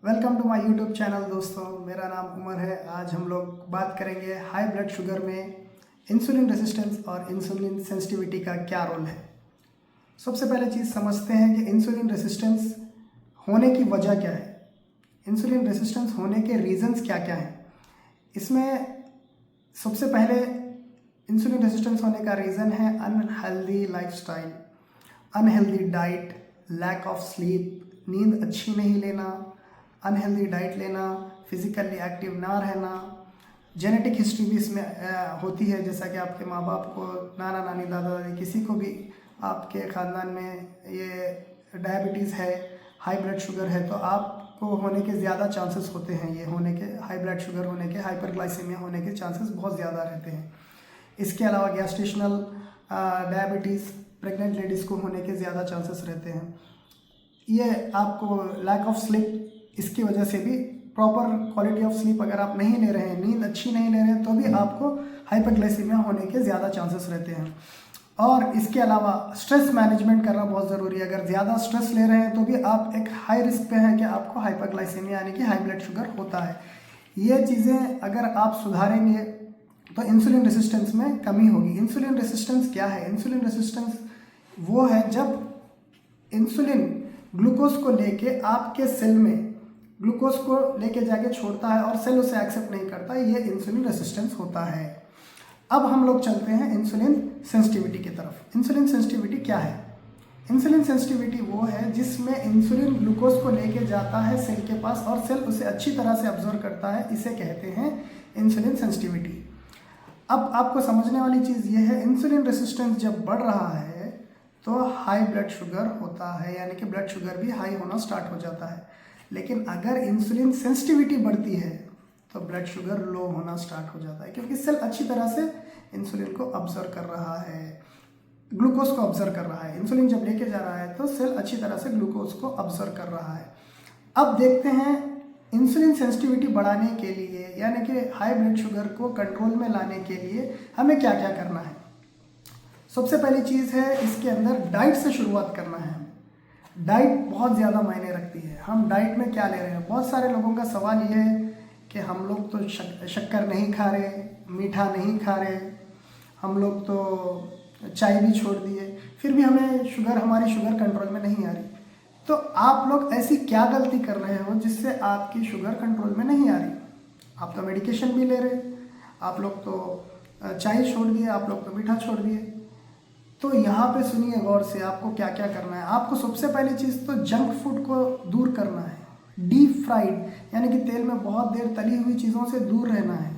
Welcome to my YouTube channel दोस्तों। मेरा नाम उमर है। आज हम लोग बात करेंगे हाई ब्लड शुगर में इंसुलिन रेजिस्टेंस और इंसुलिन सेंसिटिविटी का क्या रोल है। सबसे पहले चीज़ समझते हैं कि इंसुलिन रेजिस्टेंस होने की वजह क्या है, इंसुलिन रेजिस्टेंस होने के रीजंस क्या क्या हैं। इसमें सबसे पहले इंसुलिन रेजिस्टेंस होने का रीज़न है unhealthy lifestyle, unhealthy diet, lack of sleep, नींद अच्छी नहीं लेना, अनहेल्दी डाइट लेना, फिज़िकली एक्टिव ना रहना। जेनेटिक हिस्ट्री भी इसमें होती है, जैसा कि आपके माँ बाप को, नाना नानी, दादा दादी, किसी को भी आपके ख़ानदान में ये डायबिटीज़ है, हाई ब्लड शुगर है, तो आपको होने के ज़्यादा चांसेस होते हैं। ये होने के, हाई ब्लड शुगर होने के, हाइपरग्लाइसेमिया होने के चांसेस बहुत ज़्यादा रहते हैं। इसके अलावा गैस्ट्रेशनल डायबिटीज़ प्रेग्नेंट लेडीज़ को होने के ज़्यादा चांसेस रहते हैं। ये आपको लैक ऑफ स्लीप, इसकी वजह से भी प्रॉपर क्वालिटी ऑफ स्लीप अगर आप नहीं ले रहे हैं, नींद अच्छी नहीं ले रहे हैं, तो भी आपको हाइपरग्लाइसीमिया होने के ज़्यादा चांसेस रहते हैं। और इसके अलावा स्ट्रेस मैनेजमेंट करना बहुत ज़रूरी है। अगर ज़्यादा स्ट्रेस ले रहे हैं तो भी आप एक हाई रिस्क पे हैं कि आपको हाइपरग्लाइसीमिया यानी कि हाई ब्लड शुगर होता है। ये चीज़ें अगर आप सुधारेंगे तो इंसुलिन रेसिस्टेंस में कमी होगी। इंसुलिन रेसिस्टेंस क्या है? इंसुलिन रेसिस्टेंस वो है जब इंसुलिन ग्लूकोज को लेके आपके सेल में ग्लूकोज को लेके जाके छोड़ता है और सेल उसे एक्सेप्ट नहीं करता, ये इंसुलिन रेसिस्टेंस होता है। अब हम लोग चलते हैं इंसुलिन सेंसिटिविटी की तरफ। इंसुलिन सेंसिटिविटी क्या है? इंसुलिन सेंसिटिविटी वो है जिसमें इंसुलिन ग्लूकोज को लेके जाता है सेल के पास और सेल उसे अच्छी तरह से ऑब्जर्व करता है, इसे कहते हैं इंसुलिन सेंसिटिविटी। अब आपको समझने वाली चीज़ ये है, इंसुलिन रेसिस्टेंस जब बढ़ रहा है तो हाई ब्लड शुगर होता है, यानी कि ब्लड शुगर भी हाई होना स्टार्ट हो जाता है। लेकिन अगर इंसुलिन सेंसिटिविटी बढ़ती है तो ब्लड शुगर लो होना स्टार्ट हो जाता है, क्योंकि सेल अच्छी तरह से इंसुलिन को ऑब्जर्व कर रहा है, ग्लूकोज को ऑब्जर्व कर रहा है। इंसुलिन जब लेके जा रहा है तो सेल अच्छी तरह से ग्लूकोज को ऑब्जर्व कर रहा है। अब देखते हैं इंसुलिन सेंसिटिविटी बढ़ाने के लिए, यानी कि हाई ब्लड शुगर को कंट्रोल में लाने के लिए हमें क्या क्या करना है। सबसे पहली चीज़ है, इसके अंदर डाइट से शुरुआत करना है। डाइट बहुत ज़्यादा मायने रखती है। हम डाइट में क्या ले रहे हैं? बहुत सारे लोगों का सवाल ये है कि हम लोग तो शक्कर नहीं खा रहे, मीठा नहीं खा रहे, हम लोग तो चाय भी छोड़ दिए, फिर भी हमारी शुगर कंट्रोल में नहीं आ रही। तो आप लोग ऐसी क्या गलती कर रहे हो जिससे आपकी शुगर कंट्रोल में नहीं आ रही? आप तो मेडिकेशन भी ले रहे, आप लोग तो चाय छोड़ दिए, आप लोग तो मीठा छोड़ दिए। तो यहाँ पे सुनिए गौर से, आपको क्या क्या करना है। आपको सबसे पहली चीज़ तो जंक फूड को दूर करना है। डीप फ्राइड यानी कि तेल में बहुत देर तली हुई चीज़ों से दूर रहना है।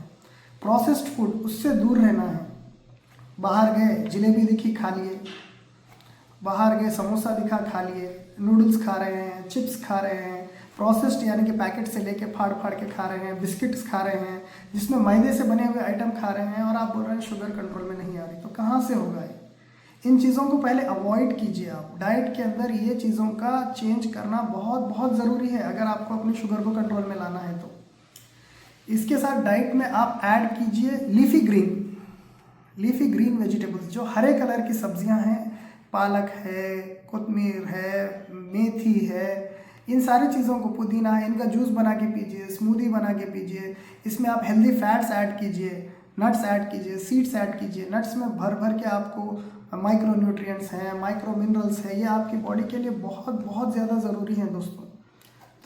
प्रोसेस्ड फूड, उससे दूर रहना है। बाहर गए जलेबी दिखी खा लिए, बाहर गए समोसा दिखा खा लिए, नूडल्स खा रहे हैं, चिप्स खा रहे हैं, प्रोसेस्ड यानी कि पैकेट से लेके फाड़ फाड़ के खा रहे हैं, बिस्किट्स खा रहे हैं जिसमें मैदे से बने हुए आइटम खा रहे हैं, और आप बोल रहे हैं शुगर कंट्रोल में नहीं आ रही। तो कहाँ से होगा ये? इन चीज़ों को पहले अवॉइड कीजिए। आप डाइट के अंदर ये चीज़ों का चेंज करना बहुत बहुत ज़रूरी है अगर आपको अपनी शुगर को कंट्रोल में लाना है तो। इसके साथ डाइट में आप ऐड कीजिए लीफी ग्रीन वेजिटेबल्स, जो हरे कलर की सब्जियां हैं। पालक है, कोतमीर है, मेथी है, इन सारी चीज़ों को, पुदीना है, इनका जूस बना के पीजिए, स्मूदी बना के पीजिए। इसमें आप हेल्दी फैट्स ऐड कीजिए, नट्स ऐड कीजिए, सीड्स ऐड कीजिए। नट्स में भर भर के आपको माइक्रो न्यूट्रिएंट्स हैं, माइक्रो मिनरल्स है, ये आपकी बॉडी के लिए बहुत बहुत ज़्यादा ज़रूरी हैं दोस्तों।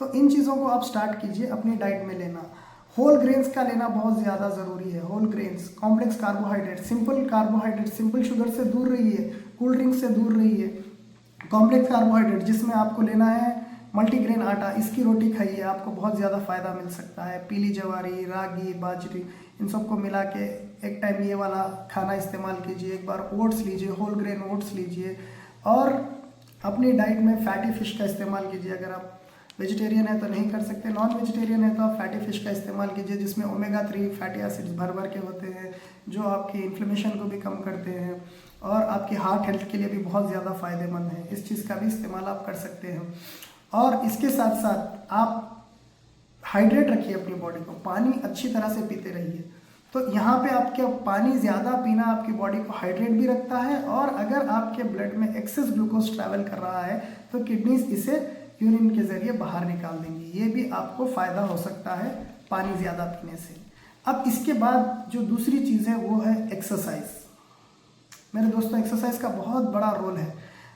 तो इन चीज़ों को आप स्टार्ट कीजिए अपनी डाइट में लेना। होल ग्रेन्स का लेना बहुत ज़्यादा ज़रूरी है। Whole grains, complex carbohydrate, simple sugar से दूर रहिए, कोल्ड ड्रिंक से दूर रहिए। कॉम्प्लेक्स कार्बोहाइड्रेट जिसमें आपको लेना है मल्टीग्रेन आटा, इसकी रोटी खाइए, आपको बहुत ज़्यादा फ़ायदा मिल सकता है। पीली जवारी, रागी, बाजरी, इन सबको मिला के एक टाइम ये वाला खाना इस्तेमाल कीजिए। एक बार ओट्स लीजिए, होल ग्रेन ओट्स लीजिए। और अपनी डाइट में फैटी फिश का इस्तेमाल कीजिए। अगर आप वेजिटेरियन है तो नहीं कर सकते, नॉन वेजिटेरियन है तो आप फैटी फिश का इस्तेमाल कीजिए, जिसमें ओमेगा 3 फैटी एसिड्स भर भर के होते हैं, जो आपकी इन्फ्लेमेशन को भी कम करते हैं और आपकी हार्ट हेल्थ के लिए भी बहुत ज़्यादा फ़ायदेमंद है। इस चीज़ का भी इस्तेमाल आप कर सकते हैं। और इसके साथ साथ आप हाइड्रेट रखिए अपनी बॉडी को, पानी अच्छी तरह से पीते रहिए। तो यहाँ पे आपके पानी ज़्यादा पीना आपकी बॉडी को हाइड्रेट भी रखता है, और अगर आपके ब्लड में एक्सेस ग्लूकोज ट्रैवल कर रहा है तो किडनीज इसे यूरिन के ज़रिए बाहर निकाल देंगी। ये भी आपको फ़ायदा हो सकता है पानी ज़्यादा पीने से। अब इसके बाद जो दूसरी चीज़ है वो है एक्सरसाइज। मेरे दोस्तों, एक्सरसाइज का बहुत बड़ा रोल है।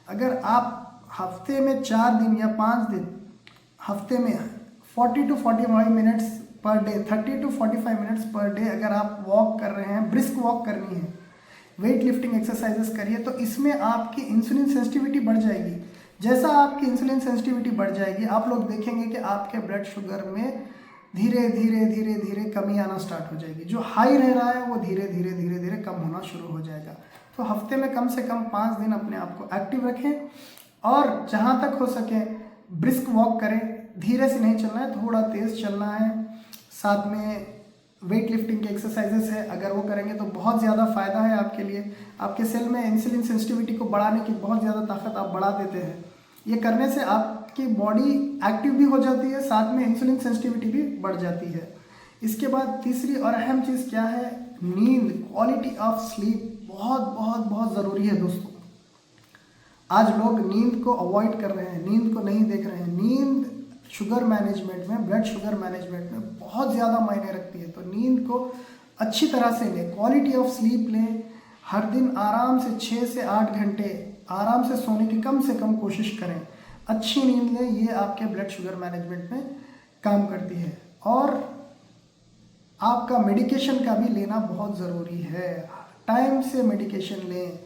अगर आप हफ्ते में 4 दिन या 5 दिन, हफ्ते में 40 to 45 minutes per day, 30 to 45 minutes per day अगर आप वॉक कर रहे हैं, ब्रिस्क वॉक करनी है, वेट लिफ्टिंग एक्सरसाइजेस करिए, तो इसमें आपकी इंसुलिन सेंसिटिविटी बढ़ जाएगी। जैसा आपकी इंसुलिन सेंसिटिविटी बढ़ जाएगी, आप लोग देखेंगे कि आपके ब्लड शुगर में धीरे धीरे धीरे धीरे कमी आना स्टार्ट हो जाएगी। जो हाई रह रहा है वो धीरे धीरे धीरे धीरे कम होना शुरू हो जाएगा। तो हफ्ते में कम से कम 5 दिन अपने आप को एक्टिव रखें और जहाँ तक हो सके ब्रिस्क वॉक करें। धीरे से नहीं चलना है, थोड़ा तेज़ चलना है। साथ में वेट लिफ्टिंग के एक्सरसाइजेस है, अगर वो करेंगे तो बहुत ज़्यादा फ़ायदा है आपके लिए। आपके सेल में इंसुलिन सेंसिटिविटी को बढ़ाने की बहुत ज़्यादा ताकत आप बढ़ा देते हैं। ये करने से आपकी बॉडी एक्टिव भी हो जाती है, साथ में इंसुलिन सेंसिटिविटी भी बढ़ जाती है। इसके बाद तीसरी और अहम चीज़ क्या है? नींद, क्वालिटी ऑफ स्लीप बहुत बहुत बहुत ज़रूरी है दोस्तों। आज लोग नींद को अवॉइड कर रहे हैं, नींद को नहीं देख रहे हैं। नींद शुगर मैनेजमेंट में, ब्लड शुगर मैनेजमेंट में बहुत ज़्यादा मायने रखती है। तो नींद को अच्छी तरह से लें, क्वालिटी ऑफ स्लीप लें। हर दिन आराम से 6 से 8 घंटे आराम से सोने की कम से कम कोशिश करें। अच्छी नींद लें, ये आपके ब्लड शुगर मैनेजमेंट में काम करती है। और आपका मेडिकेशन का भी लेना बहुत ज़रूरी है। टाइम से मेडिकेशन लें।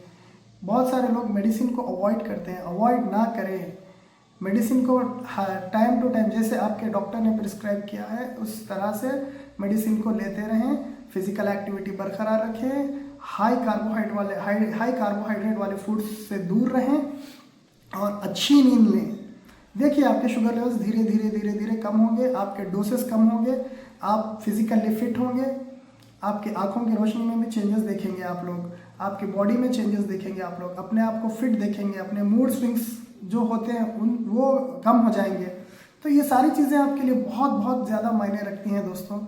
बहुत सारे लोग मेडिसिन को अवॉइड करते हैं, अवॉइड ना करें। मेडिसिन को टाइम टू टाइम, जैसे आपके डॉक्टर ने प्रिस्क्राइब किया है उस तरह से मेडिसिन को लेते रहें। फिजिकल एक्टिविटी बरकरार रखें। हाई कार्बोहाइड्रेट वाले फूड्स से दूर रहें और अच्छी नींद लें। देखिए आपके शुगर लेवल्स धीरे धीरे धीरे धीरे कम होंगे, आपके डोसेस कम होंगे, आप फिजिकली फिट होंगे, आपकी आंखों की रोशनी में भी चेंजेस देखेंगे आप लोग, आपकी बॉडी में चेंजेस देखेंगे आप लोग, अपने आप को फिट देखेंगे, अपने मूड स्विंग्स जो होते हैं वो कम हो जाएंगे। तो ये सारी चीज़ें आपके लिए बहुत बहुत ज़्यादा मायने रखती हैं दोस्तों।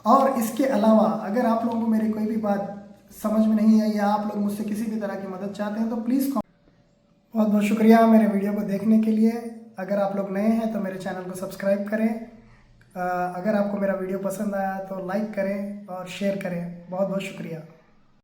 और इसके अलावा अगर आप लोगों को मेरी कोई भी बात समझ में नहीं आई या आप लोग मुझसे किसी भी तरह की मदद चाहते हैं तो प्लीज़ बहुत बहुत शुक्रिया मेरे वीडियो को देखने के लिए। अगर आप लोग नए हैं तो मेरे चैनल को सब्सक्राइब करें। अगर आपको मेरा वीडियो पसंद आया तो लाइक करें और शेयर करें। बहुत बहुत शुक्रिया।